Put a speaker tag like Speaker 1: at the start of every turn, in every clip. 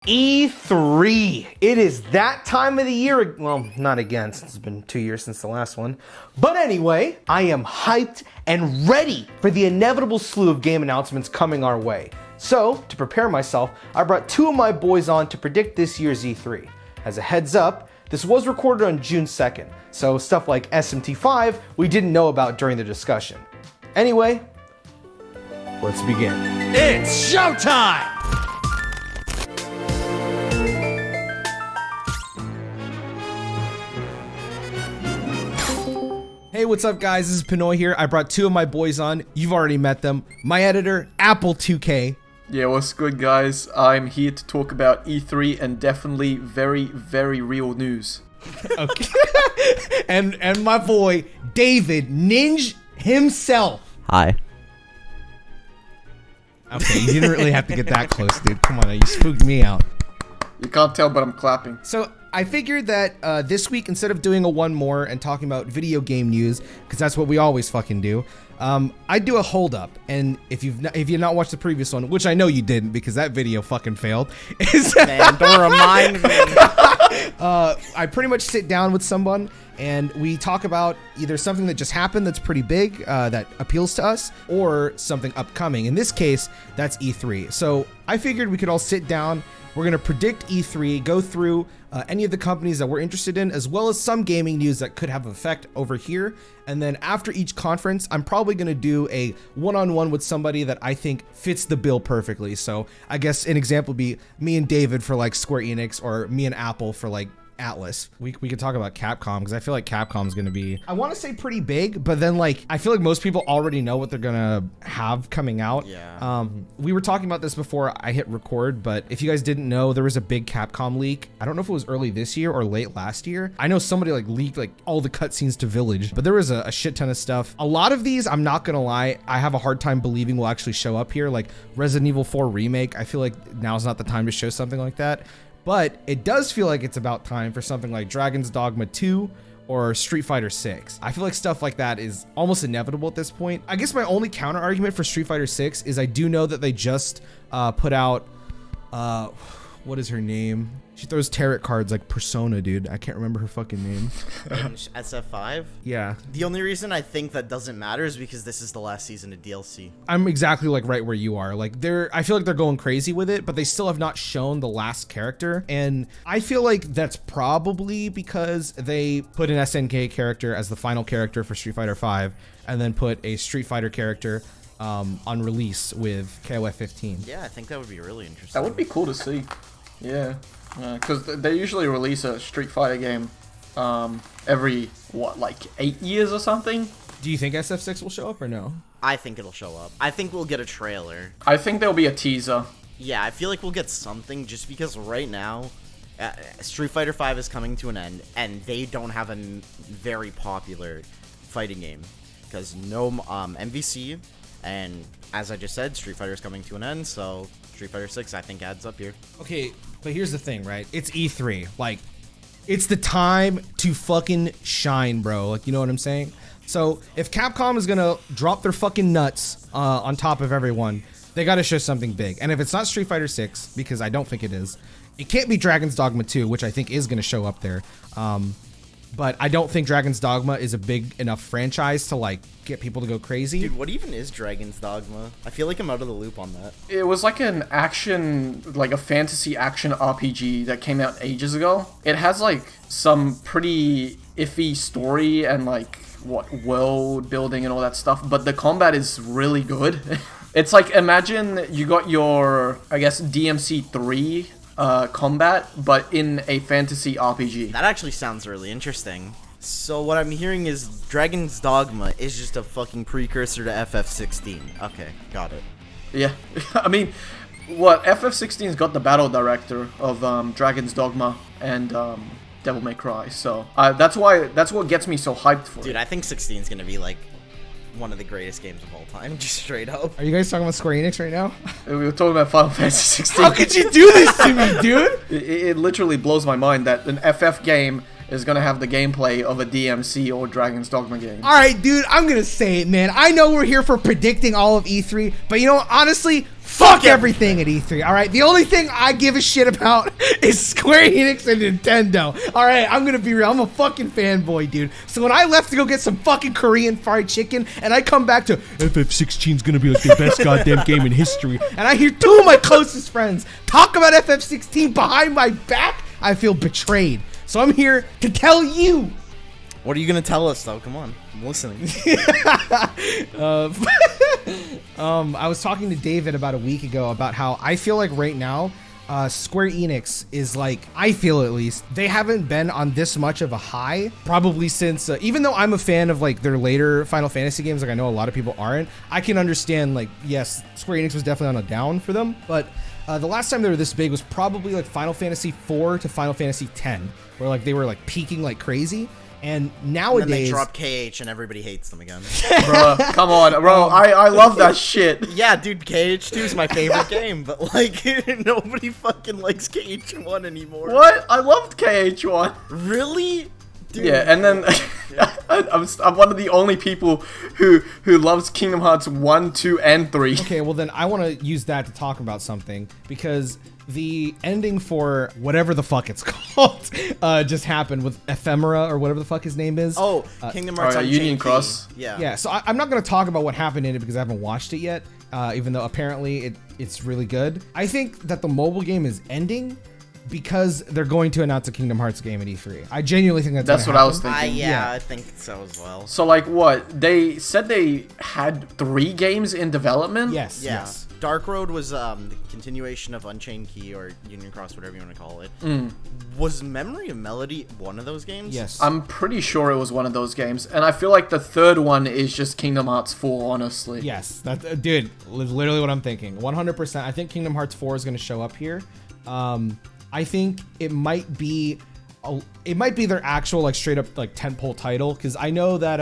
Speaker 1: E3. It is that time of the year. Well, not again, since it's been 2 years since the last one. But anyway, I am hyped and ready for the inevitable slew of game announcements coming our way. So, to prepare myself, I brought two of my boys on to predict this year's E3. As a heads up, this was recorded on June 2nd, so stuff like SMT5 we didn't know about during the discussion. Anyway, let's begin.
Speaker 2: It's showtime!
Speaker 3: Hey, what's up guys? This is Pinoy here. I brought two of my boys on. You've already met them. My editor, Apple 2K.
Speaker 4: Yeah, what's good guys? I'm here to talk about E3 and definitely very, very real news.
Speaker 3: Okay. and my boy, David Ninj himself.
Speaker 5: Hi.
Speaker 3: Okay, you didn't really have to get that close, dude. Come on, you spooked me out.
Speaker 4: You can't tell, but I'm clapping.
Speaker 3: So I figured that this week, instead of doing a one more and talking about video game news, because that's what we always fucking do, I'd do a hold up. And if you've not watched the previous one, which I know you didn't because that video fucking failed,
Speaker 5: Man, don't remind me.
Speaker 3: I pretty much sit down with someone and we talk about either something that just happened that's pretty big, that appeals to us, or something upcoming. In this case, that's E3. So I figured we could all sit down. We're going to predict E3, go through any of the companies that we're interested in, as well as some gaming news that could have effect over here. And then after each conference, I'm probably going to do a one-on-one with somebody that I think fits the bill perfectly. So I guess an example would be me and David for like Square Enix, or me and Apple for like Atlas. We could talk about Capcom because I feel like Capcom's gonna be, I want to say pretty big, but then like I feel like most people already know what they're gonna have coming out.
Speaker 5: Yeah.
Speaker 3: We were talking about this before I hit record, but if you guys didn't know, there was a big Capcom leak. I don't know if it was early this year or late last year. I know somebody like leaked like all the cutscenes to Village, but there was a shit ton of stuff. A lot of these, I'm not gonna lie, I have a hard time believing will actually show up here. Like Resident Evil 4 Remake, I feel like now's not the time to show something like that. But it does feel like it's about time for something like Dragon's Dogma 2 or Street Fighter 6. I feel like stuff like that is almost inevitable at this point. I guess my only counter argument for Street Fighter 6 is I do know that they just put out, what is her name? She throws tarot cards like Persona, dude. I can't remember her fucking name.
Speaker 5: SF5?
Speaker 3: Yeah.
Speaker 5: The only reason I think that doesn't matter is because this is the last season of DLC.
Speaker 3: I'm exactly like right where you are. Like I feel like they're going crazy with it, but they still have not shown the last character. And I feel like that's probably because they put an SNK character as the final character for Street Fighter 5 and then put a Street Fighter character on release with KOF 15.
Speaker 5: Yeah, I think that would be really interesting.
Speaker 4: That would be cool to see. Yeah. Because they usually release a Street Fighter game every, like 8 years or something?
Speaker 3: Do you think SF6 will show up or no?
Speaker 5: I think it'll show up. I think we'll get a trailer.
Speaker 4: I think there'll be a teaser.
Speaker 5: Yeah, I feel like we'll get something just because right now, Street Fighter 5 is coming to an end, and they don't have a very popular fighting game. Because no MVC, and as I just said, Street Fighter is coming to an end, so Street Fighter 6 I think adds up here.
Speaker 3: Okay, but here's the thing, right? It's E3. Like, it's the time to fucking shine, bro. Like, you know what I'm saying? So if Capcom is gonna drop their fucking nuts on top of everyone, they gotta show something big. And if it's not Street Fighter 6, because I don't think it is, it can't be Dragon's Dogma 2, which I think is gonna show up there. But I don't think Dragon's Dogma is a big enough franchise to like get people to go crazy.
Speaker 5: Dude, what even is Dragon's Dogma? I feel like I'm out of the loop on that.
Speaker 4: It was like an action, like a fantasy action RPG that came out ages ago. It has like some pretty iffy story and like world building and all that stuff, but the combat is really good. It's like, imagine you got your, I guess, DMC3 combat, but in a fantasy RPG.
Speaker 5: That actually sounds really interesting. So what I'm hearing is Dragon's Dogma is just a fucking precursor to FF16. Okay, got it.
Speaker 4: Yeah, I mean, what FF16's got the battle director of Dragon's Dogma and Devil May Cry, so that's what gets me so hyped for it.
Speaker 5: Dude, I think 16 is gonna be like one of the greatest games of all time, just straight up.
Speaker 3: Are you guys talking about Square Enix right now?
Speaker 4: We were talking about Final Fantasy 16.
Speaker 3: How could you do this to me, dude?
Speaker 4: It literally blows my mind that an FF game is gonna have the gameplay of a DMC or Dragon's Dogma game.
Speaker 3: All right, dude, I'm gonna say it, man. I know we're here for predicting all of E3, but you know, honestly, fuck everything at E3. All right, the only thing I give a shit about is Square Enix and Nintendo. All right, I'm gonna be real. I'm a fucking fanboy, dude. So when I left to go get some fucking Korean fried chicken, and I come back to FF16 is gonna be like the best goddamn game in history, and I hear two of my closest friends talk about FF16 behind my back, I feel betrayed. So I'm here to tell you.
Speaker 5: What are you gonna tell us though? Come on, I'm listening.
Speaker 3: I was talking to David about a week ago about how I feel like right now, Square Enix is like, I feel at least, they haven't been on this much of a high probably since, even though I'm a fan of like their later Final Fantasy games, like I know a lot of people aren't, I can understand like, yes, Square Enix was definitely on a down for them, but the last time they were this big was probably like Final Fantasy IV to Final Fantasy X, where like they were like peaking like crazy. And nowadays,
Speaker 5: And then they drop KH and everybody hates them again.
Speaker 4: Bro, come on, bro. I love that shit.
Speaker 5: Yeah, dude, KH2 is my favorite game, but like nobody fucking likes KH1 anymore.
Speaker 4: What? I loved KH1.
Speaker 5: Really? Dude.
Speaker 4: Yeah, and then I'm one of the only people who loves Kingdom Hearts 1, 2, and 3.
Speaker 3: okay, well then I want to use that to talk about something, because the ending for whatever the fuck it's called just happened with Ephemera or whatever the fuck his name is.
Speaker 5: Oh, Kingdom Hearts
Speaker 4: Union
Speaker 5: Unchained
Speaker 4: Cross.
Speaker 5: Key. Yeah.
Speaker 3: Yeah, so I'm not going to talk about what happened in it because I haven't watched it yet, even though apparently it's really good. I think that the mobile game is ending because they're going to announce a Kingdom Hearts game at E3. I genuinely think that's
Speaker 4: what
Speaker 3: gonna
Speaker 4: I was
Speaker 3: happen.
Speaker 4: thinking.
Speaker 5: Yeah, I think so as well.
Speaker 4: So like what? They said they had 3 games in development?
Speaker 3: Yes,
Speaker 5: Yeah.
Speaker 3: yes.
Speaker 5: Dark Road was the continuation of Unchained Key or Union Cross, whatever you want to call it. Was Memory of Melody one of those games?
Speaker 3: Yes.
Speaker 4: I'm pretty sure it was one of those games. And I feel like the third one is just Kingdom Hearts 4, honestly.
Speaker 3: Yes, that dude, literally what I'm thinking. 100%. I think Kingdom Hearts 4 is going to show up here. I think it might be their actual like straight up like tentpole title, because I know that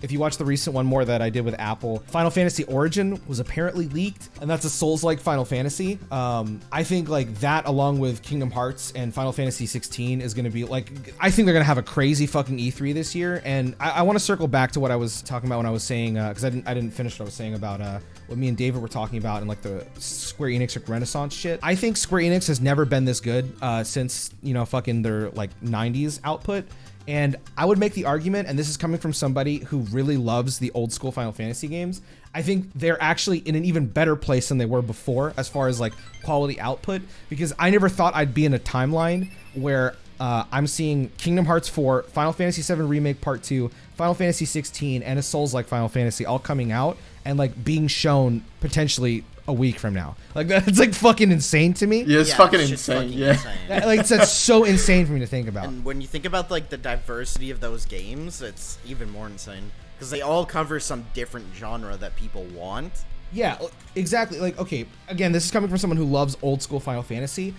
Speaker 3: if you watch the recent one more that I did with Apple, Final Fantasy Origin was apparently leaked, and that's a Souls-like Final Fantasy. I think like that, along with Kingdom Hearts and Final Fantasy 16, is going to be like, I think they're going to have a crazy fucking E3 this year. And I want to circle back to what I was talking about when I was saying, because I didn't finish what I was saying about what me and David were talking about and like the Square Enix like, Renaissance shit. I think Square Enix has never been this good since, you know, fucking their like 90s output. And I would make the argument, and this is coming from somebody who really loves the old school Final Fantasy games, I think they're actually in an even better place than they were before as far as like quality output, because I never thought I'd be in a timeline where I'm seeing Kingdom Hearts 4, Final Fantasy 7 Remake Part 2, Final Fantasy 16, and a Souls-like Final Fantasy all coming out and like being shown potentially a week from now. Like that's like fucking insane to me.
Speaker 4: Yeah, it's
Speaker 5: Yeah,
Speaker 4: fucking
Speaker 5: it's
Speaker 4: insane.
Speaker 5: just fucking
Speaker 4: Yeah.
Speaker 5: insane.
Speaker 3: Like that's so insane for me to think about.
Speaker 5: And when you think about like the diversity of those games, it's even more insane because they all cover some different genre that people want.
Speaker 3: Yeah, exactly. Like, okay, again, this is coming from someone who loves old school Final Fantasy.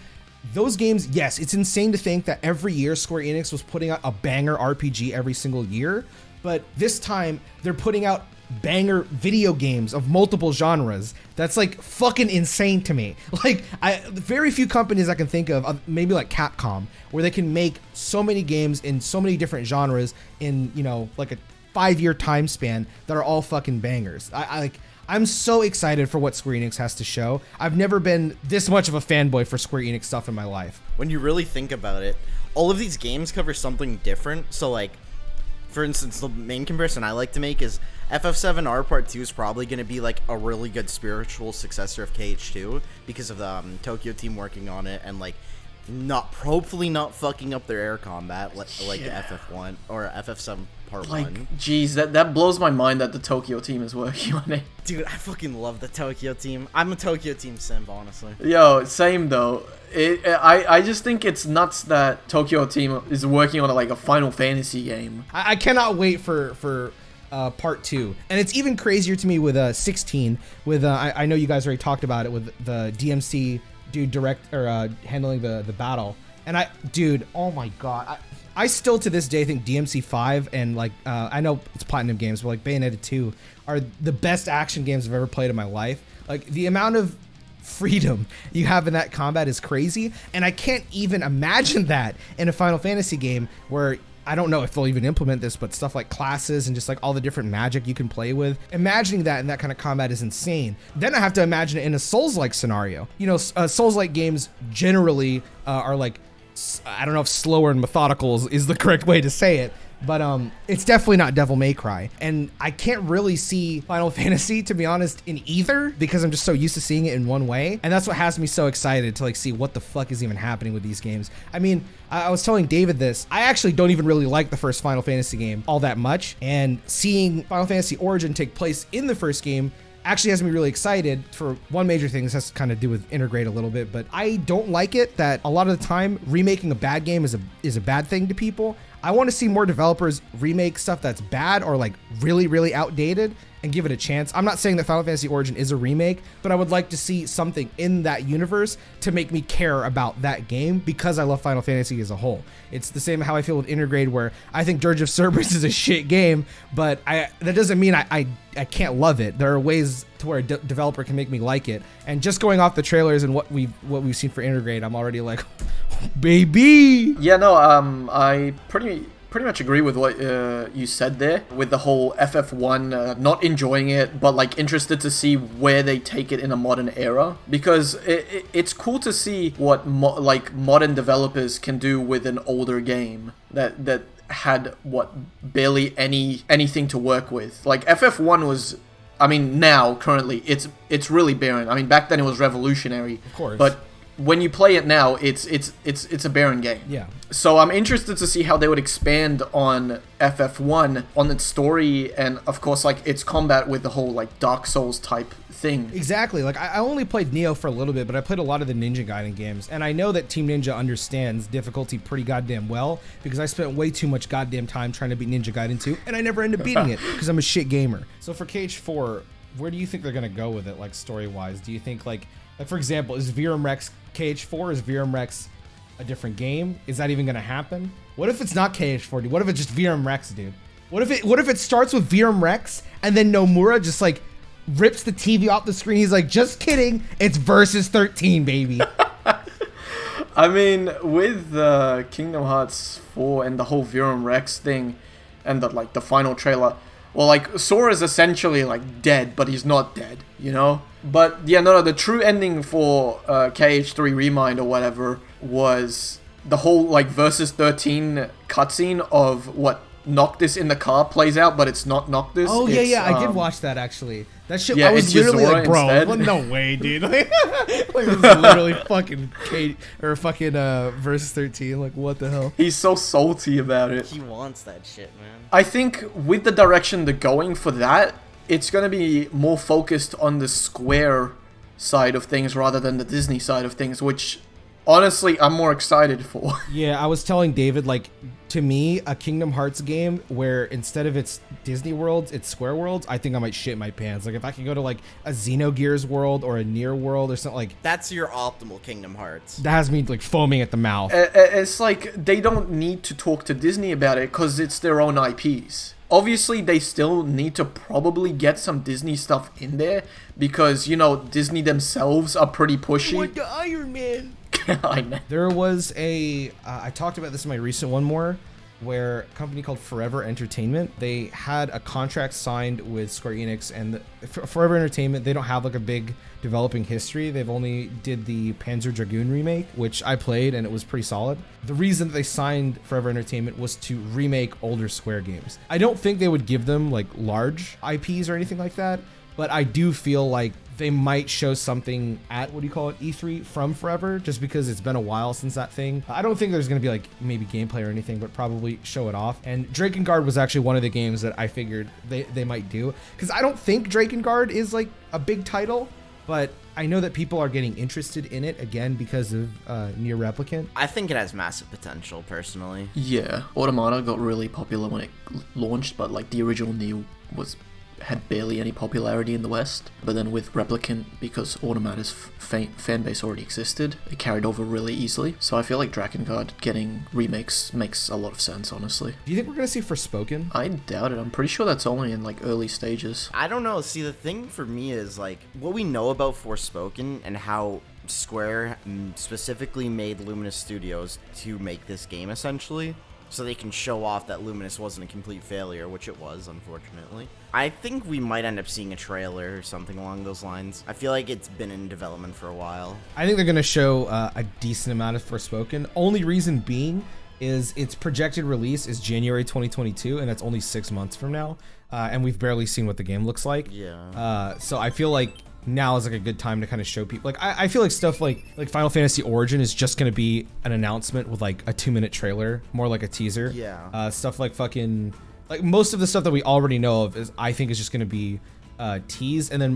Speaker 3: Those games, yes, it's insane to think that every year Square Enix was putting out a banger RPG every single year, but this time they're putting out banger video games of multiple genres. That's like fucking insane to me. Like, very few companies I can think of, maybe like Capcom, where they can make so many games in so many different genres in, you know, like a 5-year time span that are all fucking bangers. I'm so excited for what Square Enix has to show. I've never been this much of a fanboy for Square Enix stuff in my life.
Speaker 5: When you really think about it, all of these games cover something different. So like, for instance, the main comparison I like to make is FF7R Part 2 is probably going to be like a really good spiritual successor of KH2 because of the Tokyo team working on it and like hopefully not fucking up their air combat like FF1 or FF7 Part 1.
Speaker 4: Geez, that blows my mind that the Tokyo team is working on it.
Speaker 5: Dude, I fucking love the Tokyo team. I'm a Tokyo team simp, honestly.
Speaker 4: Yo, same though. I just think it's nuts that Tokyo team is working on like a Final Fantasy game.
Speaker 3: I cannot wait for Part 2. And it's even crazier to me with 16. With I know you guys already talked about it with the DMC dude handling the battle. And dude, oh my god. I still to this day think DMC 5 and like I know it's Platinum Games, but like Bayonetta 2 are the best action games I've ever played in my life. Like the amount of freedom you have in that combat is crazy. And I can't even imagine that in a Final Fantasy game where I don't know if they'll even implement this, but stuff like classes and just like all the different magic you can play with. Imagining that in that kind of combat is insane. Then I have to imagine it in a Souls-like scenario. You know, Souls-like games generally are like, I don't know if slower and methodical is the correct way to say it, but it's definitely not Devil May Cry. And I can't really see Final Fantasy, to be honest, in either, because I'm just so used to seeing it in one way. And that's what has me so excited to like see what the fuck is even happening with these games. I mean, I was telling David this, I actually don't even really like the first Final Fantasy game all that much. And seeing Final Fantasy Origin take place in the first game actually has me really excited for one major thing. This has to kind of do with integrate a little bit, but I don't like it that a lot of the time remaking a bad game is a bad thing to people. I want to see more developers remake stuff that's bad or like really, really outdated and give it a chance. I'm not saying that Final Fantasy Origin is a remake, but I would like to see something in that universe to make me care about that game because I love Final Fantasy as a whole. It's the same how I feel with Intergrade, where I think Dirge of Cerberus is a shit game, but that doesn't mean I can't love it. There are ways to where a developer can make me like it. And just going off the trailers and what we've seen for Intergrade, I'm already like, baby.
Speaker 4: Yeah, no, I pretty much agree with what you said there with the whole FF1 not enjoying it, but like interested to see where they take it in a modern era, because it's cool to see what modern developers can do with an older game that had barely anything to work with. Like FF1 was, I mean, now currently it's really barren. I mean, back then it was revolutionary,
Speaker 3: of course,
Speaker 4: but when you play it now, it's a barren game.
Speaker 3: Yeah.
Speaker 4: So I'm interested to see how they would expand on FF1, on its story, and of course, like its combat with the whole like Dark Souls type thing.
Speaker 3: Exactly. Like I only played Neo for a little bit, but I played a lot of the Ninja Gaiden games, and I know that Team Ninja understands difficulty pretty goddamn well because I spent way too much goddamn time trying to beat Ninja Gaiden 2, and I never end up beating it because I'm a shit gamer. So for KH4, where do you think they're gonna go with it, like story-wise? Do you think like for example, is Virum Rex KH4? Is Virum Rex a different game? Is that even gonna happen? What if it's not KH4, dude? What if it's just Virum Rex, dude? What if it starts with Virum Rex and then Nomura just like rips the TV off the screen? He's like, just kidding, it's Versus 13, baby.
Speaker 4: I mean, with Kingdom Hearts 4 and the whole Virum Rex thing, and the final trailer, well, like Sora's essentially like dead, but he's not dead, you know. But yeah, no, the true ending for KH3 Remind or whatever was the whole like Versus 13 cutscene of what Noctis in the car plays out, but it's not Noctis.
Speaker 3: Oh yeah, I did watch that actually. That shit,
Speaker 4: yeah,
Speaker 3: I was literally like, bro,
Speaker 4: instead.
Speaker 3: no way, dude. Like this is literally fucking Versus 13. Like, what the hell?
Speaker 4: He's so salty about it.
Speaker 5: He wants that shit, man.
Speaker 4: I think with the direction they're going for that, it's gonna be more focused on the Square side of things rather than the Disney side of things, which honestly I'm more excited for.
Speaker 3: Yeah, I was telling David, like, to me, a Kingdom Hearts game where instead of it's Disney worlds, it's Square worlds, I think I might shit my pants. Like, if I could go to like a Xenogears world or a Nier world or something, like
Speaker 5: that's your optimal Kingdom Hearts.
Speaker 3: That has me like foaming at the mouth.
Speaker 4: It's like they don't need to talk to Disney about it because it's their own IPs. Obviously, they still need to probably get some Disney stuff in there because, you know, Disney themselves are pretty pushy.
Speaker 3: Like the Iron Man.
Speaker 4: I know.
Speaker 3: There was I talked about this in my recent one more, where a company called Forever Entertainment, they had a contract signed with Square Enix, and Forever Entertainment, they don't have like a big developing history. They've only did the Panzer Dragoon remake, which I played and it was pretty solid. The reason that they signed Forever Entertainment was to remake older Square games. I don't think they would give them like large IPs or anything like that, but I do feel like they might show something at, E3 from Forever, just because it's been a while since that thing. I don't think there's going to be like maybe gameplay or anything, but probably show it off. And Drakengard was actually one of the games that I figured they might do, because I don't think Drakengard is like a big title, but I know that people are getting interested in it again because of Nier Replicant.
Speaker 5: I think it has massive potential, personally.
Speaker 4: Yeah, Automata got really popular when it launched, but like the original Nier was had barely any popularity in the West. But then with Replicant, because Automata's fan base already existed, it carried over really easily. So I feel like Drakengard getting remakes makes a lot of sense, honestly.
Speaker 3: Do you think we're gonna see Forspoken?
Speaker 4: I doubt it. I'm pretty sure that's only in like early stages.
Speaker 5: I don't know. See, the thing for me is like what we know about Forspoken and how Square specifically made Luminous Studios to make this game essentially, so they can show off that Luminous wasn't a complete failure, which it was, unfortunately. I think we might end up seeing a trailer or something along those lines. I feel like it's been in development for a while.
Speaker 3: I think they're gonna show a decent amount of Forspoken. Only reason being is its projected release is January 2022, and that's only 6 months from now. And we've barely seen what the game looks like.
Speaker 5: Yeah.
Speaker 3: So I feel like now is like a good time to kind of show people. Like I feel like stuff like Final Fantasy Origin is just gonna be an announcement with like a 2-minute trailer, more like a teaser.
Speaker 5: Yeah.
Speaker 3: Stuff like fucking like most of the stuff that we already know of is I think is just gonna be tease, and then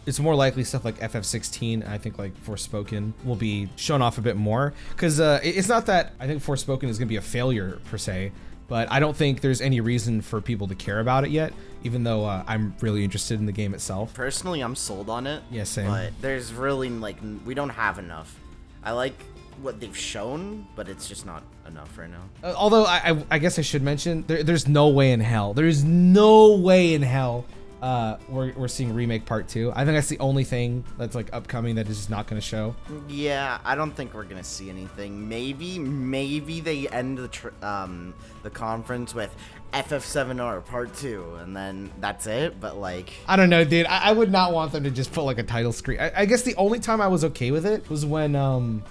Speaker 3: it's more likely stuff like FF16. I think like Forspoken will be shown off a bit more, because it's not that I think Forspoken is gonna be a failure per se, but I don't think there's any reason for people to care about it yet, even though I'm really interested in the game itself.
Speaker 5: Personally, I'm sold on it.
Speaker 3: Yeah, same.
Speaker 5: But there's really like we don't have enough. I like what they've shown, but it's just not enough right now.
Speaker 3: Although I guess I should mention there's no way in hell. There's no way in hell we're seeing Remake Part 2. I think that's the only thing that's like upcoming that is just not going to show.
Speaker 5: Yeah, I don't think we're gonna see anything. Maybe they end the conference with FF7R Part 2, and then that's it. But like,
Speaker 3: I don't know, dude. I would not want them to just put like a title screen. I guess the only time I was okay with it was when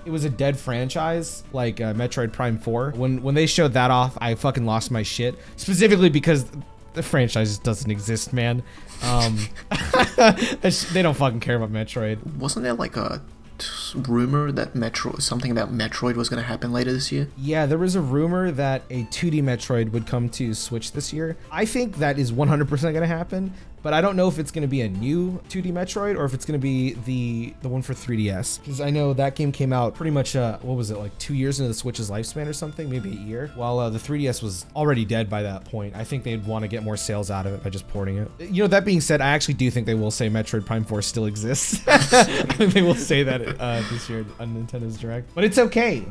Speaker 3: it was a dead franchise like Metroid Prime 4. When they showed that off, I fucking lost my shit. Specifically because the franchise just doesn't exist, man. They don't fucking care about Metroid.
Speaker 4: Wasn't there like a rumor that something about Metroid was going to happen later this year?
Speaker 3: Yeah, there was a rumor that a 2D Metroid would come to Switch this year. I think that is 100% going to happen, but I don't know if it's going to be a new 2D Metroid or if it's going to be the one for 3DS, because I know that game came out pretty much what was it, like 2 years into the Switch's lifespan or something, maybe a year, while the 3DS was already dead by that point. I think they'd want to get more sales out of it by just porting it. You know, that being said, I actually do think they will say Metroid Prime 4 still exists. I think they will say that this year on Nintendo's Direct, but it's okay,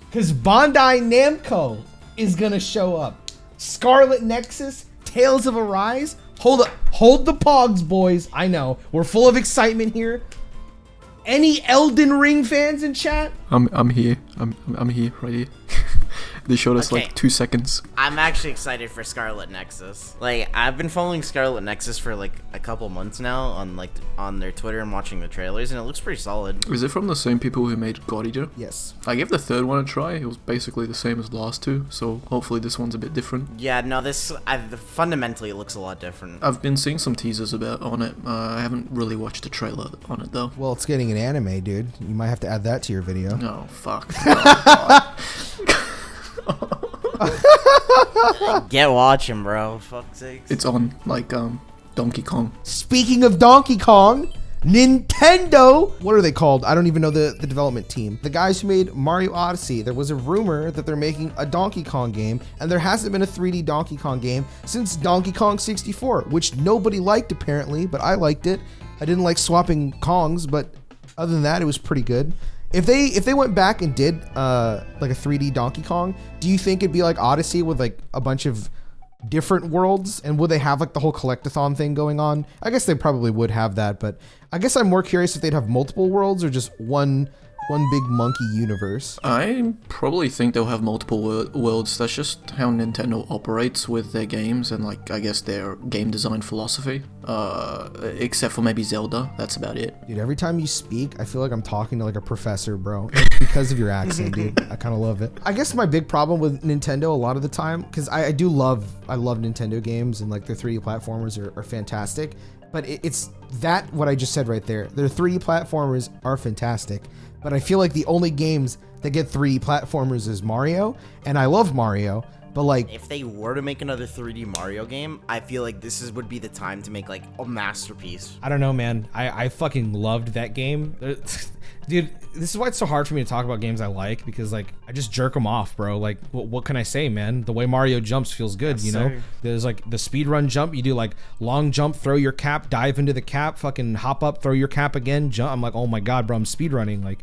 Speaker 3: because Bandai Namco is gonna show up. Scarlet Nexus, Tales of Arise. Hold the pogs, boys. I know we're full of excitement here. Any Elden Ring fans in chat?
Speaker 4: I'm here. I'm here, right here. They showed us
Speaker 5: Okay.
Speaker 4: like 2 seconds.
Speaker 5: I'm actually excited for Scarlet Nexus. Like, I've been following Scarlet Nexus for like a couple months now on their Twitter and watching the trailers, and it looks pretty solid.
Speaker 4: Is it from the same people who made God Eater?
Speaker 3: Yes.
Speaker 4: I gave the third one a try. It was basically the same as the last two, so hopefully this one's a bit different.
Speaker 5: Yeah, no, fundamentally it looks a lot different.
Speaker 4: I've been seeing some teasers on it. I haven't really watched a trailer on it though.
Speaker 3: Well, it's getting an anime, dude. You might have to add that to your video.
Speaker 4: Oh fuck. Oh,
Speaker 5: Get watching, bro. Fuck's sakes.
Speaker 4: it's on like Donkey Kong.
Speaker 3: Speaking of Donkey Kong, Nintendo, what are they called? I don't even know the development team. The guys who made Mario Odyssey. There was a rumor that they're making a Donkey Kong game, and there hasn't been a 3D Donkey Kong game since Donkey Kong 64, which nobody liked apparently, but I liked it. I didn't like swapping Kongs, but other than that, it was pretty good. If they went back and did like a 3D Donkey Kong, do you think it'd be like Odyssey with like a bunch of different worlds? And would they have like the whole collectathon thing going on? I guess they probably would have that, but I guess I'm more curious if they'd have multiple worlds or just one big monkey universe.
Speaker 4: I probably think they'll have multiple worlds. That's just how Nintendo operates with their games and like I guess their game design philosophy. Except for maybe Zelda. That's about it.
Speaker 3: Dude, every time you speak, I feel like I'm talking to like a professor, bro. It's because of your accent, dude. I kind of love it. I guess my big problem with Nintendo a lot of the time, because I love Nintendo games and like their 3D platformers are fantastic. But it's that what I just said right there. Their 3D platformers are fantastic. But I feel like the only games that get 3D platformers is Mario, and I love Mario, But like,
Speaker 5: If they were to make another 3D Mario game, I feel like would be the time to make like a masterpiece.
Speaker 3: I don't know, man. I fucking loved that game. Dude, this is why it's so hard for me to talk about games I like, because like I just jerk them off, bro. Like what can I say, man? The way Mario jumps feels good, you know?
Speaker 5: sir.
Speaker 3: There's like the speed run jump, you do like long jump, throw your cap, dive into the cap, fucking hop up, throw your cap again, jump. I'm like, oh my god, bro, I'm speed running. Like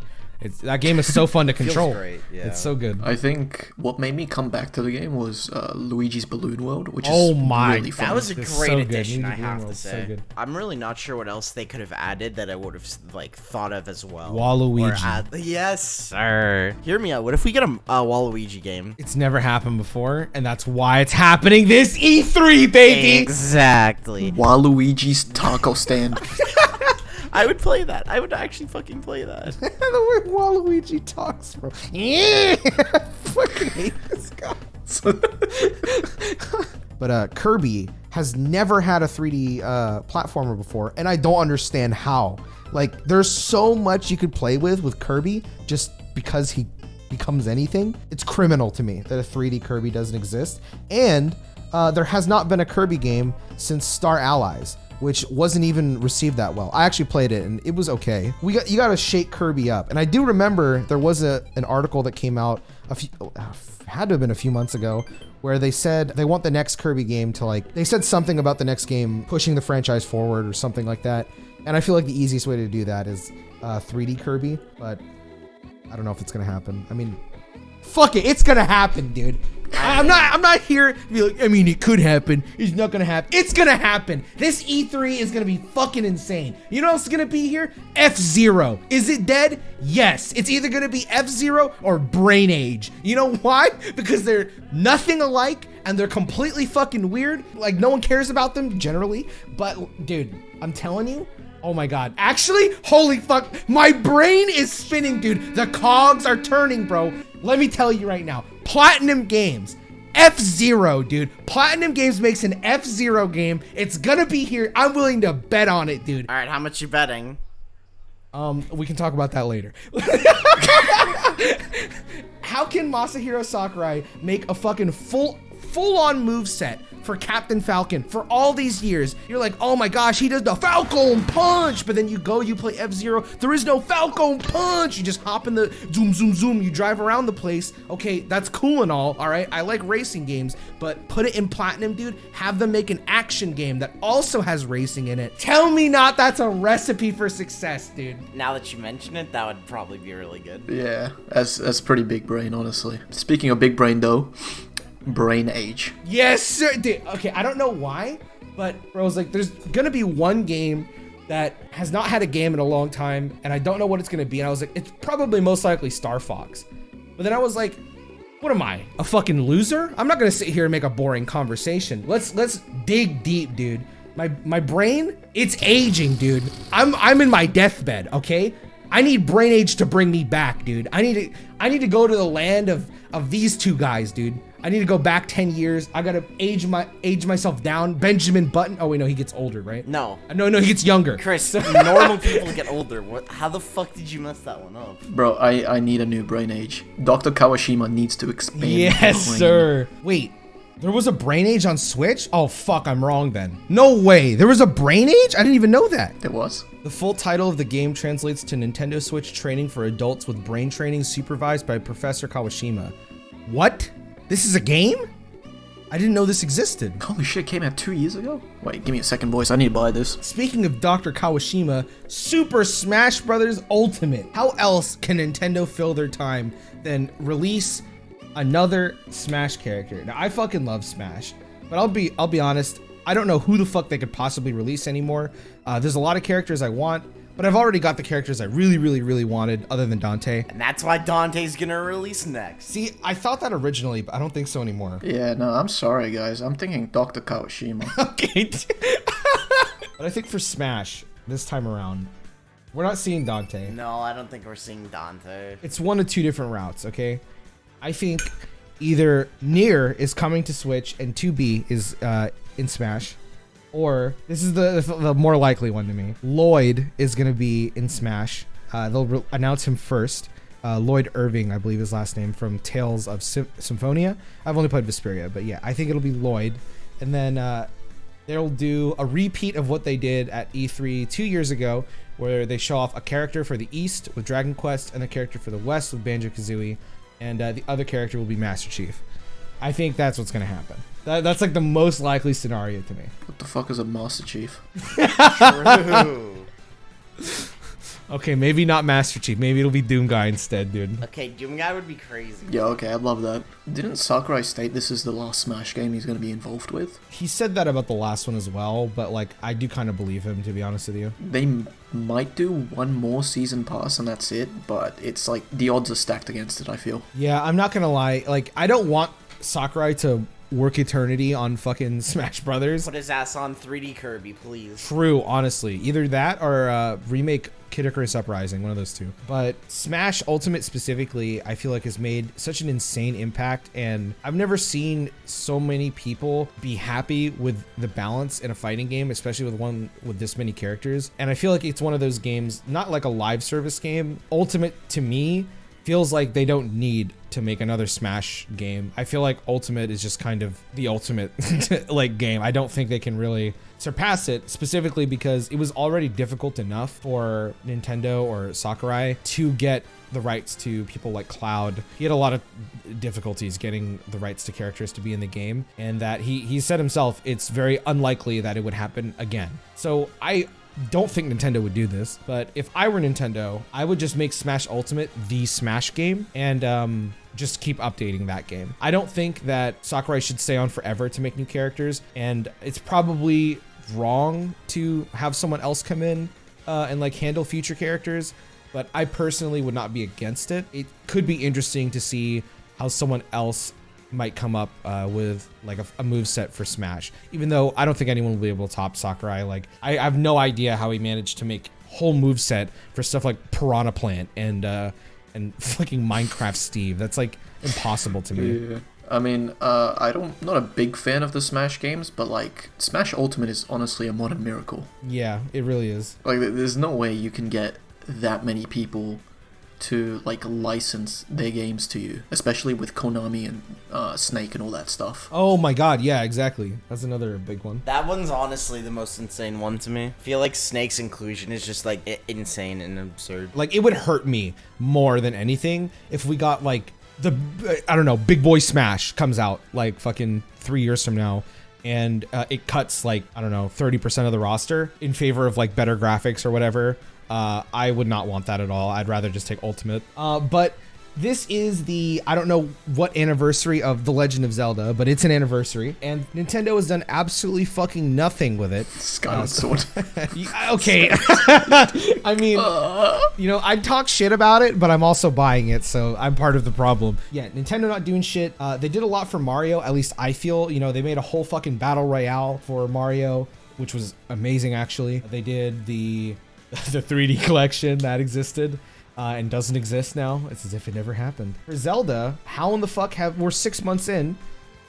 Speaker 3: that game is so fun to control.
Speaker 5: great, yeah.
Speaker 3: It's so good.
Speaker 4: I think what made me come back to the game was Luigi's Balloon World, which
Speaker 3: Oh
Speaker 4: is
Speaker 3: my-
Speaker 4: really fun.
Speaker 5: That was a
Speaker 3: It's
Speaker 5: great
Speaker 3: so good.
Speaker 5: addition, I
Speaker 3: Luigi Balloon
Speaker 5: have to
Speaker 3: World's so
Speaker 5: say.
Speaker 3: good.
Speaker 5: I'm really not sure what else they could have added that I would have like thought of as well.
Speaker 3: Waluigi.
Speaker 5: Yes, sir. Hear me out. What if we get a Waluigi game?
Speaker 3: It's never happened before, and that's why it's happening this E3, baby.
Speaker 5: Exactly.
Speaker 4: Waluigi's taco stand.
Speaker 5: I would play that. I would actually fucking play that.
Speaker 3: The way Waluigi talks, bro. Yeah, I fucking hate this guy. But Kirby has never had a 3D platformer before, and I don't understand how. Like, there's so much you could play with Kirby just because he becomes anything. It's criminal to me that a 3D Kirby doesn't exist. And there has not been a Kirby game since Star Allies, which wasn't even received that well. I actually played it and it was okay. You got to shake Kirby up. And I do remember there was an article that came out had to have been a few months ago, where they said they want the next Kirby game to they said something about the next game pushing the franchise forward or something like that. And I feel like the easiest way to do that is 3D Kirby, but I don't know if it's gonna happen. I mean, fuck it, it's gonna happen, dude. I'm not here to be like, I mean, it could happen. It's not gonna happen. It's gonna happen. This E3 is gonna be fucking insane. You know what's gonna be here? F-Zero. Is it dead? Yes. It's either gonna be F-Zero or Brain Age. You know why? Because they're nothing alike and they're completely fucking weird. Like, no one cares about them generally. But, dude, I'm telling you, oh my god. Actually, holy fuck, my brain is spinning, dude. The cogs are turning, bro. Let me tell you right now. Platinum Games. F-Zero, dude. Platinum Games makes an F-Zero game. It's gonna be here. I'm willing to bet on it, dude.
Speaker 5: All right, how much you betting?
Speaker 3: We can talk about that later. How can Masahiro Sakurai make a fucking full-on moveset for Captain Falcon for all these years? You're like, oh my gosh, he does the Falcon Punch, but then you play F-Zero, there is no Falcon Punch. You just hop in the zoom, zoom, zoom, you drive around the place. Okay, that's cool and all right? I like racing games, but put it in Platinum, dude. Have them make an action game that also has racing in it. Tell me not that's a recipe for success, dude.
Speaker 5: Now that you mention it, that would probably be really good.
Speaker 4: Yeah, that's pretty big brain, honestly. Speaking of big brain, though, Brain Age.
Speaker 3: Yes, sir. Dude, okay, I don't know why, but bro, I was like, there's gonna be one game that has not had a game in a long time, and I don't know what it's gonna be. And I was like, it's probably most likely Star Fox. But then I was like, what am I, a fucking loser? I'm not gonna sit here and make a boring conversation. Let's dig deep, dude. My brain, it's aging, dude. I'm in my deathbed, okay? I need Brain Age to bring me back, dude. I need to go to the land of these two guys, dude. I need to go back 10 years. I gotta age myself down. Benjamin Button. Oh wait, no, he gets older, right?
Speaker 5: No.
Speaker 3: No, he gets younger.
Speaker 5: Chris, normal people get older. What? How the fuck did you mess that one up?
Speaker 4: Bro, I need a new Brain Age. Dr. Kawashima needs to expand.
Speaker 3: Yes,
Speaker 4: brain.
Speaker 3: sir. Wait, there was a Brain Age on Switch? Oh fuck, I'm wrong then. No way. There was a Brain Age? I didn't even know that.
Speaker 4: It was.
Speaker 3: The full title of the game translates to Nintendo Switch Training for Adults with Brain Training supervised by Professor Kawashima. What? This is a game? I didn't know this existed.
Speaker 4: Holy shit, came out 2 years ago? Wait, give me a second, boys. I need to buy this.
Speaker 3: Speaking of Dr. Kawashima, Super Smash Bros. Ultimate. How else can Nintendo fill their time than release another Smash character? Now, I fucking love Smash, but I'll be honest, I don't know who the fuck they could possibly release anymore. There's a lot of characters I want, but I've already got the characters I really, really, really wanted, other than Dante.
Speaker 5: And that's why Dante's gonna release next.
Speaker 3: See, I thought that originally, but I don't think so anymore.
Speaker 4: Yeah, no, I'm sorry, guys. I'm thinking Dr. Kawashima.
Speaker 3: Okay. But I think for Smash, this time around, we're not seeing Dante.
Speaker 5: No, I don't think we're seeing Dante.
Speaker 3: It's one of two different routes, okay? I think either Nier is coming to Switch and 2B is in Smash, or this is the more likely one to me. Lloyd is gonna be in Smash. They'll announce him first, Lloyd Irving, I believe his last name, from Tales of Symphonia. I've only played Vesperia, but yeah, I think it'll be Lloyd. And then they'll do a repeat of what they did at E3 2 years ago, where they show off a character for the East with Dragon Quest and a character for the West with Banjo-Kazooie, and the other character will be Master Chief. I think that's what's going to happen. That's like the most likely scenario to me.
Speaker 4: What the fuck is a Master Chief?
Speaker 5: True.
Speaker 3: Okay, maybe not Master Chief. Maybe it'll be Doom Guy instead, dude.
Speaker 5: Okay, Doom Guy would be crazy.
Speaker 4: Yeah, okay, I'd love that. Didn't Sakurai state this is the last Smash game he's going to be involved with?
Speaker 3: He said that about the last one as well, but like I do kind of believe him, to be honest with you.
Speaker 4: They might do one more season pass and that's it, but it's like the odds are stacked against it, I feel.
Speaker 3: Yeah, I'm not gonna lie. Like, I don't want Sakurai to work eternity on fucking Smash Brothers.
Speaker 5: Put his ass on 3D Kirby, please.
Speaker 3: True, honestly. Either that or remake Kid Icarus Uprising, one of those two. But Smash Ultimate specifically, I feel like has made such an insane impact, and I've never seen so many people be happy with the balance in a fighting game, especially with one with this many characters. And I feel like it's one of those games, not like a live service game. Ultimate, to me, feels like they don't need to make another Smash game. I feel like Ultimate is just kind of the ultimate like game. I don't think they can really surpass it, specifically because it was already difficult enough for Nintendo or Sakurai to get the rights to people like Cloud. He had a lot of difficulties getting the rights to characters to be in the game, and that he said himself it's very unlikely that it would happen again. So I don't think Nintendo would do this, but if I were Nintendo, I would just make Smash Ultimate the Smash game and just keep updating that game. I don't think that Sakurai should stay on forever to make new characters, and it's probably wrong to have someone else come in and like handle future characters, but I personally would not be against it. It could be interesting to see how someone else might come up with like a move set for Smash, even though I don't think anyone will be able to top Sakurai. Like I have no idea how he managed to make whole move set for stuff like Piranha Plant and fucking Minecraft Steve. That's like impossible to me.
Speaker 4: Yeah. I mean, not a big fan of the Smash games, but like Smash Ultimate is honestly a modern miracle.
Speaker 3: Yeah, it really is.
Speaker 4: Like there's no way you can get that many people to like license their games to you, especially with Konami and Snake and all that stuff.
Speaker 3: Oh my god, yeah, exactly. That's another big one.
Speaker 5: That one's honestly the most insane one to me. I feel like Snake's inclusion is just like insane and absurd.
Speaker 3: Like, it would hurt me more than anything if we got like I don't know, Big Boy Smash comes out like fucking 3 years from now, and it cuts like, I don't know, 30% of the roster in favor of like better graphics or whatever. I would not want that at all. I'd rather just take Ultimate. But this is the, I don't know what anniversary of The Legend of Zelda, but it's an anniversary, and Nintendo has done absolutely fucking nothing with it.
Speaker 4: Skyward Sword.
Speaker 3: Okay. I mean, you know, I'd talk shit about it, but I'm also buying it, so I'm part of the problem. Yeah, Nintendo not doing shit. They did a lot for Mario, at least I feel. You know, they made a whole fucking battle royale for Mario, which was amazing, actually. They did the 3D collection that existed and doesn't exist now. It's as if it never happened. For Zelda, how in the fuck we're 6 months in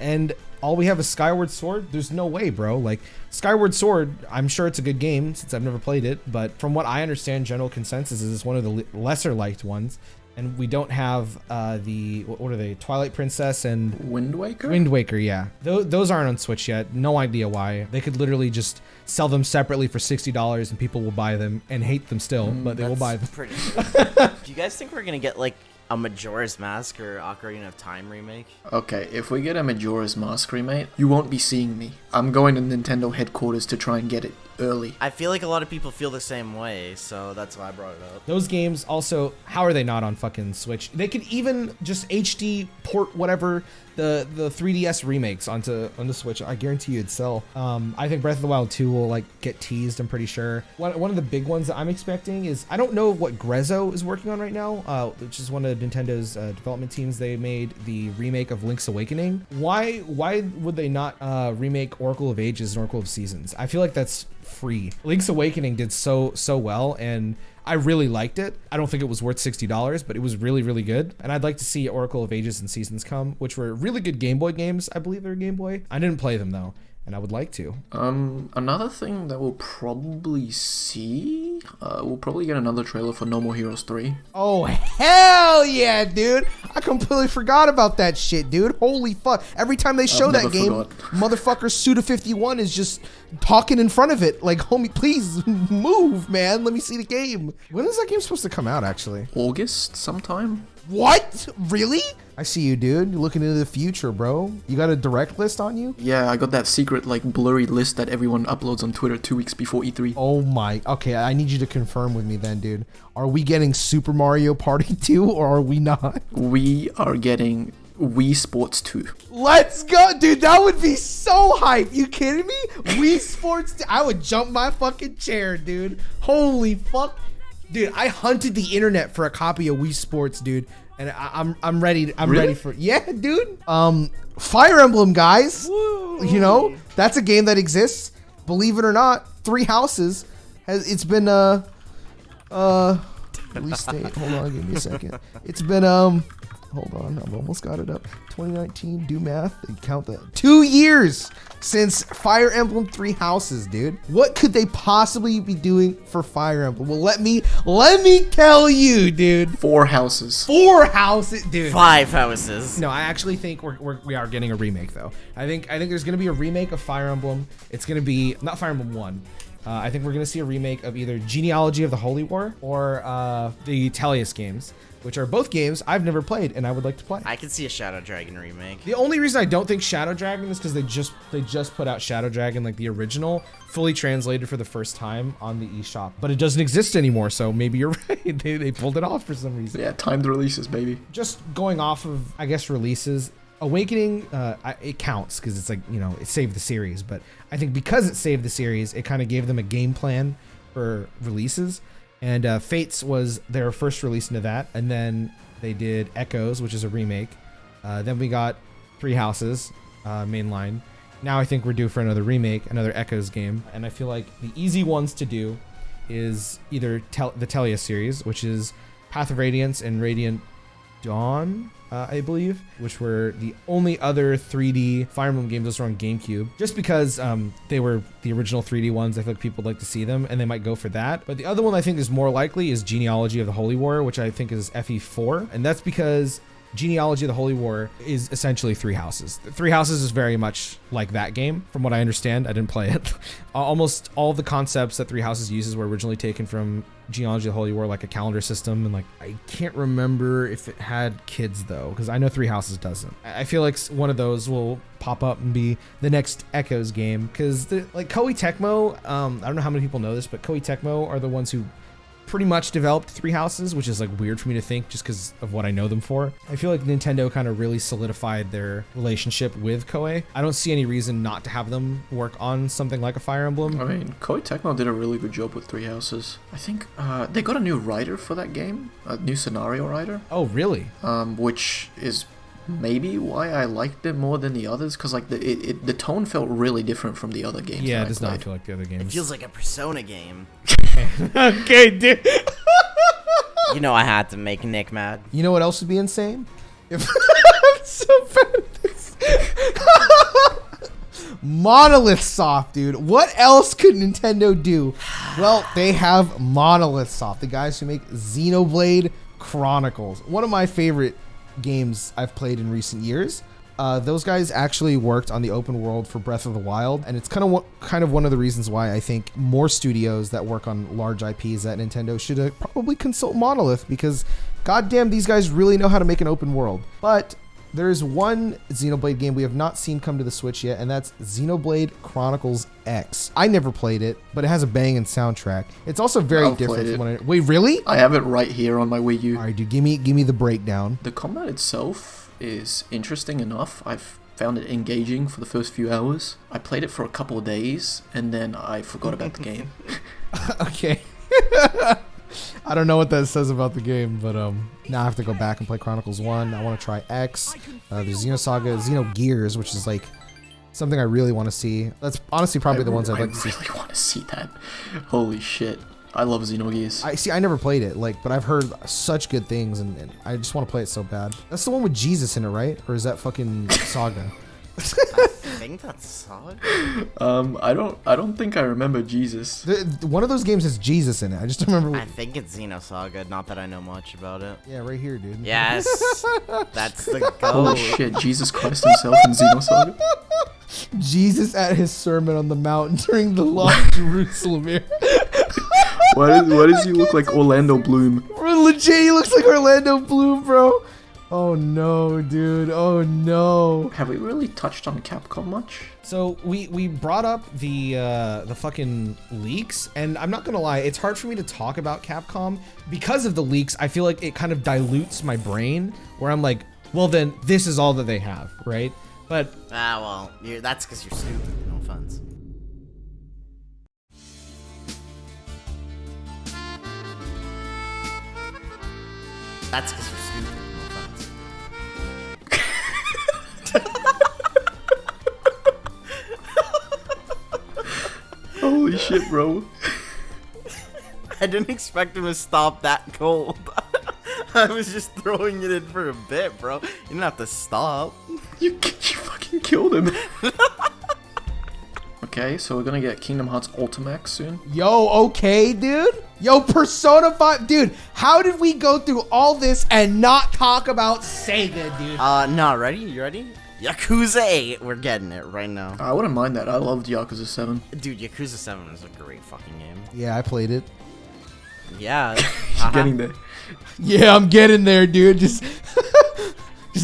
Speaker 3: and all we have is Skyward Sword? There's no way, bro. Like, Skyward Sword, I'm sure it's a good game since I've never played it, but from what I understand, general consensus is it's one of the lesser liked ones. And we don't have what are they? Twilight Princess and
Speaker 4: Wind Waker?
Speaker 3: Wind Waker, yeah. Those aren't on Switch yet. No idea why. They could literally just sell them separately for $60 and people will buy them and hate them still, but they will buy them.
Speaker 5: Pretty good. Do you guys think we're gonna get like a Majora's Mask or Ocarina of Time remake?
Speaker 4: Okay, if we get a Majora's Mask remake, you won't be seeing me. I'm going to Nintendo headquarters to try and get it early.
Speaker 5: I feel like a lot of people feel the same way, so that's why I brought it up.
Speaker 3: Those games also, how are they not on fucking Switch? They could even just HD port whatever the 3DS remakes onto Switch. I guarantee you it'd sell. I think Breath of the Wild 2 will like get teased, I'm pretty sure. One of the big ones that I'm expecting is, I don't know what Grezzo is working on right now, which is one of Nintendo's development teams. They made the remake of Link's Awakening. Why would they not remake Oracle of Ages and Oracle of Seasons? I feel like that's free. Link's Awakening did so well, and I really liked it. I don't think it was worth $60, but it was really, really good. And I'd like to see Oracle of Ages and Seasons come, which were really good Game Boy games. I believe they're Game Boy. I didn't play them though. and I would like to.
Speaker 4: Another thing that we'll probably see, we'll probably get another trailer for No More Heroes 3.
Speaker 3: Oh, hell yeah, dude. I completely forgot about that shit, dude. Holy fuck. Every time they show that
Speaker 4: never
Speaker 3: game,
Speaker 4: forgot.
Speaker 3: motherfucker Suda51 is just talking in front of it. Like, homie, please move, man. Let me see the game. When is that game supposed to come out, actually?
Speaker 4: August sometime?
Speaker 3: What? Really? I see you, dude. You're looking into the future, bro. You got a direct list on you?
Speaker 4: Yeah, I got that secret, like, blurry list that everyone uploads on Twitter 2 weeks before E3.
Speaker 3: Oh my. Okay, I need you to confirm with me then, dude. Are we getting Super Mario Party 2 or are we not?
Speaker 4: We are getting Wii Sports 2.
Speaker 3: Let's go, dude. That would be so hype. You kidding me? Wii Sports. I would jump my fucking chair, dude. Holy fuck. Dude, I hunted the internet for a copy of Wii Sports, dude. And I'm ready. I'm
Speaker 4: Really?
Speaker 3: ready for yeah, dude. Fire Emblem, guys. Woo. You know, that's a game that exists. Believe it or not, Three Houses it's been release date. Hold on, give me a second. It's been hold on, I've almost got it up. 2019, do math and count that. 2 years since Fire Emblem Three Houses, dude. What could they possibly be doing for Fire Emblem? Well, let me tell you, dude.
Speaker 4: 4 houses.
Speaker 3: 4 houses, dude.
Speaker 5: 5 houses.
Speaker 3: No, I actually think we are getting a remake though. I think there's gonna be a remake of Fire Emblem. It's gonna be not Fire Emblem 1. I think we're gonna see a remake of either Genealogy of the Holy War or the Tellius games, which are both games I've never played and I would like to play.
Speaker 5: I could see a Shadow Dragon remake.
Speaker 3: The only reason I don't think Shadow Dragon is because they just put out Shadow Dragon, like the original, fully translated for the first time on the eShop, but it doesn't exist anymore. So maybe you're right. They pulled it off for some reason.
Speaker 4: Yeah, timed releases, baby.
Speaker 3: Just going off of, I guess, releases. Awakening, it counts because it's like, you know, it saved the series, but I think because it saved the series, it kind of gave them a game plan for releases. And Fates was their first release into that, and then they did Echoes, which is a remake. Then we got Three Houses, mainline. Now I think we're due for another remake, another Echoes game, and I feel like the easy ones to do is either the Tellius series, which is Path of Radiance and Radiant Dawn, I believe, which were the only other 3D Fire Emblem games that were on GameCube. Just because they were the original 3D ones, I feel like people would like to see them, and they might go for that. But the other one I think is more likely is Genealogy of the Holy War, which I think is FE4, and that's because Genealogy of the Holy War is essentially Three Houses. Three Houses is very much like that game, from what I understand. I didn't play it. Almost all the concepts that Three Houses uses were originally taken from Genealogy of the Holy War, like a calendar system, and like I can't remember if it had kids though, because I know Three Houses doesn't. I feel like one of those will pop up and be the next Echoes game, because like Koei Tecmo, I don't know how many people know this, but Koei Tecmo are the ones who pretty much developed Three Houses, which is like weird for me to think just because of what I know them for. I feel like Nintendo kind of really solidified their relationship with Koei. I don't see any reason not to have them work on something like a Fire Emblem.
Speaker 4: I mean, Koei Tecmo did a really good job with Three Houses. I think they got a new writer for that game, a new scenario writer.
Speaker 3: Oh, really?
Speaker 4: Which is maybe why I liked it more than the others, because like the tone felt really different from the other games.
Speaker 3: Yeah,
Speaker 4: that
Speaker 3: it does
Speaker 4: I
Speaker 3: not
Speaker 4: played.
Speaker 3: feel like the other games.
Speaker 5: It feels like a Persona game.
Speaker 3: Okay, dude.
Speaker 5: You know I had to make Nick mad.
Speaker 3: You know what else would be insane? If I'm so bad at this. Monolith Soft, dude. What else could Nintendo do? Well, they have Monolith Soft, the guys who make Xenoblade Chronicles. One of my favorite games I've played in recent years. Those guys actually worked on the open world for Breath of the Wild, and it's kind of one of the reasons why I think more studios that work on large IPs at Nintendo should probably consult Monolith, because goddamn, these guys really know how to make an open world. But there's one Xenoblade game we have not seen come to the Switch yet, and that's Xenoblade Chronicles X. I never played it, but it has a banging soundtrack. It's also very
Speaker 4: I've
Speaker 3: different
Speaker 4: played
Speaker 3: from
Speaker 4: it.
Speaker 3: what wait, really?
Speaker 4: I have it right here on my Wii U.
Speaker 3: All right, dude, give me the breakdown.
Speaker 4: The combat itself is interesting enough. I've found it engaging for the first few hours. I played it for a couple of days, and then I forgot about the game.
Speaker 3: Okay. I don't know what that says about the game, but now I have to go back and play Chronicles 1. I want to try X. There's Xenosaga, Xenogears, which is like something I really want to see. That's honestly probably the ones I'd like to see.
Speaker 4: I really want to see that. Holy shit. I love Xenogears.
Speaker 3: I never played it, but I've heard such good things, and I just want to play it so bad. That's the one with Jesus in it, right? Or is that fucking Saga?
Speaker 5: think that's Saga.
Speaker 4: I don't think I remember Jesus.
Speaker 3: One of those games has Jesus in it. I just don't remember.
Speaker 5: I think it's Xenosaga. Not that I know much about it.
Speaker 3: Yeah, right here, dude.
Speaker 5: Yes, that's the goat.
Speaker 4: Holy shit, Jesus Christ himself in Xenosaga.
Speaker 3: Jesus at his sermon on the mountain during the lost Jerusalem here.
Speaker 4: Why does he look like Orlando Bloom?
Speaker 3: Legit, he looks like Orlando Bloom, bro. Oh no, dude. Oh no.
Speaker 4: Have we really touched on Capcom much?
Speaker 3: So we brought up the fucking leaks, and I'm not gonna lie, it's hard for me to talk about Capcom because of the leaks. I feel like it kind of dilutes my brain, where I'm like, well then this is all that they have, right? But
Speaker 5: well, that's because you're stupid. No offense. That's because you're stupid. No offense.
Speaker 4: Holy shit, bro.
Speaker 5: I didn't expect him to stop that cold. I was just throwing it in for a bit, bro. You didn't have to stop.
Speaker 4: You fucking killed him. Okay, so we're gonna get Kingdom Hearts Ultimax soon.
Speaker 3: yo, okay, dude. Yo, Persona 5, dude. How did we go through all this and not talk about Sega, dude?
Speaker 5: No, ready? You ready? Yakuza 8, we're getting it right now.
Speaker 4: I wouldn't mind that. I loved Yakuza 7.
Speaker 5: Dude, Yakuza 7 is a great fucking game.
Speaker 3: Yeah, I played it.
Speaker 5: Yeah.
Speaker 4: Getting there.
Speaker 3: Yeah, I'm getting there, dude. Just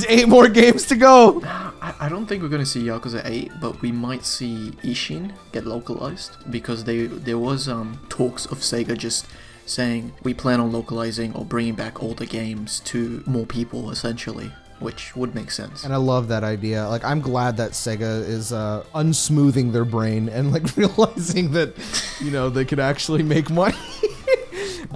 Speaker 3: 8 more games to go.
Speaker 4: I don't think we're gonna see Yakuza 8, but we might see Ishin get localized because there was talks of Sega just saying we plan on localizing or bringing back older games to more people essentially, which would make sense.
Speaker 3: And I love that idea. Like, I'm glad that Sega is unsmoothing their brain and like realizing that, you know, they could actually make money.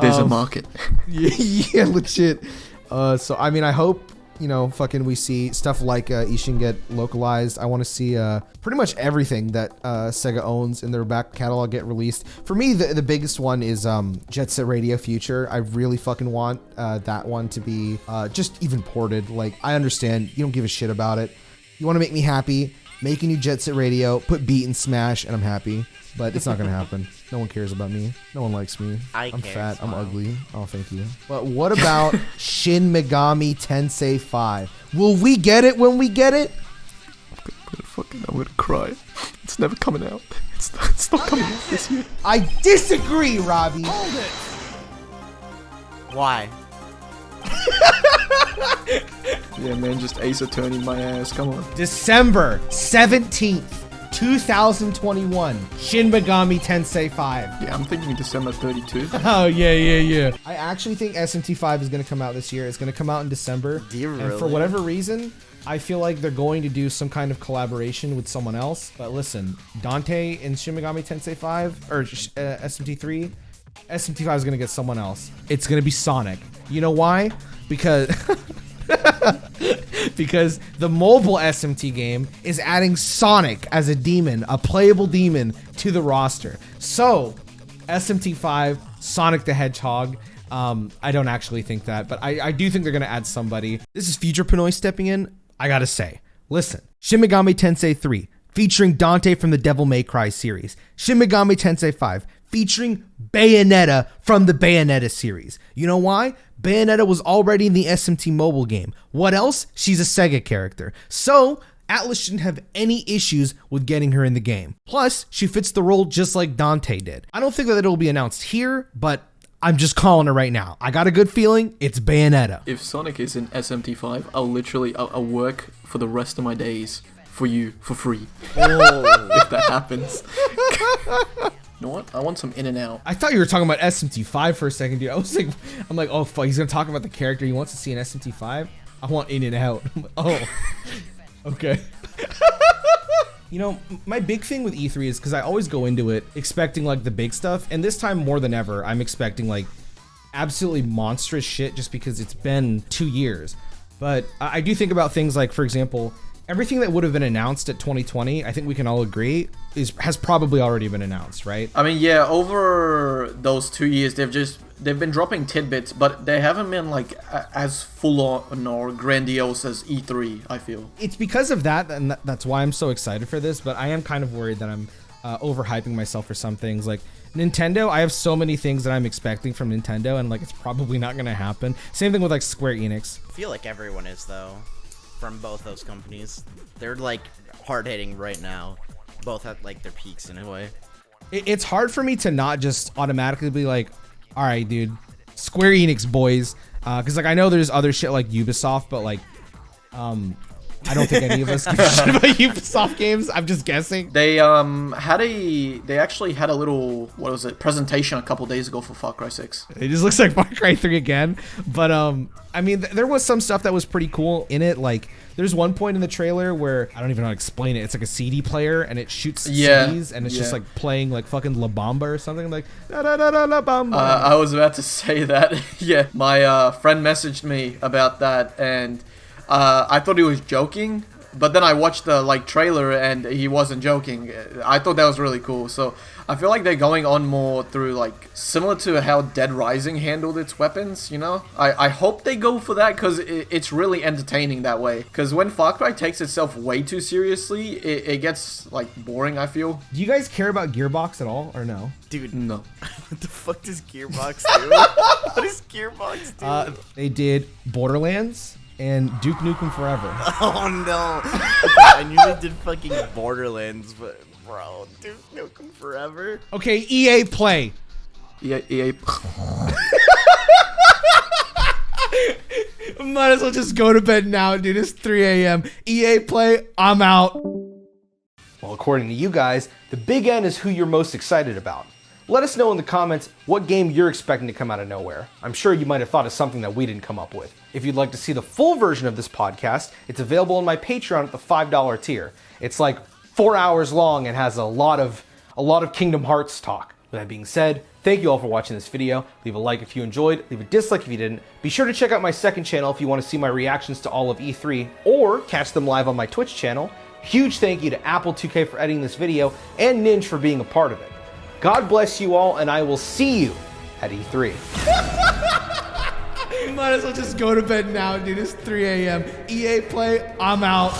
Speaker 4: There's a market.
Speaker 3: Yeah, legit. So I mean, I hope, you know, fucking we see stuff like Ishin get localized. I want to see pretty much everything that Sega owns in their back catalog get released. For me, the biggest one is Jet Set Radio Future. I really fucking want that one to be just even ported. Like, I understand you don't give a shit about it. You want to make me happy, make a new Jet Set Radio, put Beat and Smash, and I'm happy. But it's not gonna happen. No one cares about me. No one likes me.
Speaker 5: I'm
Speaker 3: fat. I'm ugly. Oh, thank you. But what about Shin Megami Tensei 5? Will we get it when we get it?
Speaker 4: I'm gonna cry. It's never coming out. It's not coming out this year.
Speaker 3: I disagree, Robbie.
Speaker 2: Hold it!
Speaker 5: Why?
Speaker 4: Yeah, man, just Ace Attorney my ass. Come on.
Speaker 3: December 17th. 2021, Shin Megami Tensei 5.
Speaker 4: Yeah, I'm thinking December 32.
Speaker 3: Oh, yeah. I actually think SMT5 is going to come out this year. It's going to come out in December.
Speaker 5: Do you
Speaker 3: And
Speaker 5: really?
Speaker 3: for whatever reason, I feel like they're going to do some kind of collaboration with someone else. But listen, Dante in Shin Megami Tensei 5, or SMT3, SMT5 is going to get someone else. It's going to be Sonic. You know why? Because... because the mobile SMT game is adding Sonic as a demon, a playable demon, to the roster. So, SMT5, Sonic the Hedgehog. I don't actually think that, but I do think they're going to add somebody. This is Future Pinoy stepping in. I gotta say, listen, Shin Megami Tensei 3, featuring Dante from the Devil May Cry series. Shin Megami Tensei 5, featuring Bayonetta from the Bayonetta series. You know why? Bayonetta was already in the SMT mobile game. What else? She's a Sega character. So, Atlas shouldn't have any issues with getting her in the game. Plus, she fits the role just like Dante did. I don't think that it'll be announced here, but I'm just calling it right now. I got a good feeling it's Bayonetta.
Speaker 4: If Sonic is in SMT5, I'll work for the rest of my days for you for free. Oh, if that happens. You know what? I want some in and out.
Speaker 3: I thought you were talking about SMT5 for a second, dude. I'm like, oh fuck, he's gonna talk about the character he wants to see in SMT5. I want in and out. I'm like, oh, okay. You know, my big thing with E3 is because I always go into it expecting like the big stuff, and this time more than ever, I'm expecting like absolutely monstrous shit just because it's been 2 years. But I do think about things like, for example, everything that would have been announced at 2020, I think we can all agree, has probably already been announced, right?
Speaker 4: I mean, yeah, over those 2 years, they've been dropping tidbits, but they haven't been like as full on or grandiose as E3, I feel.
Speaker 3: It's because of that, and that's why I'm so excited for this, but I am kind of worried that I'm overhyping myself for some things. Like Nintendo, I have so many things that I'm expecting from Nintendo, and like it's probably not gonna happen. Same thing with like Square Enix.
Speaker 5: I feel like everyone is, though, from both those companies. They're like hard-hitting right now. Both at like their peaks in a way.
Speaker 3: It's hard for me to not just automatically be like, all right, dude, Square Enix boys, because like I know there's other shit like Ubisoft, but like I don't think any of us give a shit about Ubisoft games. I'm just guessing.
Speaker 4: They actually had a little, what was it, presentation a couple days ago for Far Cry 6.
Speaker 3: It just looks like Far Cry 3 again. But I mean, there was some stuff that was pretty cool in it. Like there's one point in the trailer where I don't even know how to explain it. It's like a CD player and it shoots CDs and it's just like playing like fucking La Bamba or something, like da da da da La Bamba.
Speaker 4: I was about to say that. Yeah, my friend messaged me about that, and I thought he was joking, but then I watched the like trailer and he wasn't joking. I thought that was really cool. So I feel like they're going on more through like similar to how Dead Rising handled its weapons, you know? I hope they go for that because it's really entertaining that way. Because when Far Cry takes itself way too seriously, it gets like boring, I feel.
Speaker 3: Do you guys care about Gearbox at all or no?
Speaker 5: Dude,
Speaker 4: No.
Speaker 5: what the fuck does Gearbox do? What does Gearbox do?
Speaker 3: They did Borderlands and Duke Nukem Forever.
Speaker 5: Oh no! Okay, I knew they did fucking Borderlands, but bro, Duke Nukem Forever.
Speaker 3: Okay, EA Play.
Speaker 4: EA.
Speaker 3: Might as well just go to bed now, dude. It's 3 a.m. EA Play, I'm out.
Speaker 1: Well, according to you guys, the big N is who you're most excited about. Let us know in the comments what game you're expecting to come out of nowhere. I'm sure you might have thought of something that we didn't come up with. If you'd like to see the full version of this podcast, it's available on my Patreon at the $5 tier. It's like 4 hours long and has a lot of Kingdom Hearts talk. With that being said, thank you all for watching this video. Leave a like if you enjoyed, leave a dislike if you didn't. Be sure to check out my second channel if you want to see my reactions to all of E3 or catch them live on my Twitch channel. Huge thank you to Apple 2K for editing this video and Ninj for being a part of it. God bless you all, and I will see you at E3.
Speaker 3: Might as well just go to bed now, dude. It's 3 a.m. EA Play, I'm out.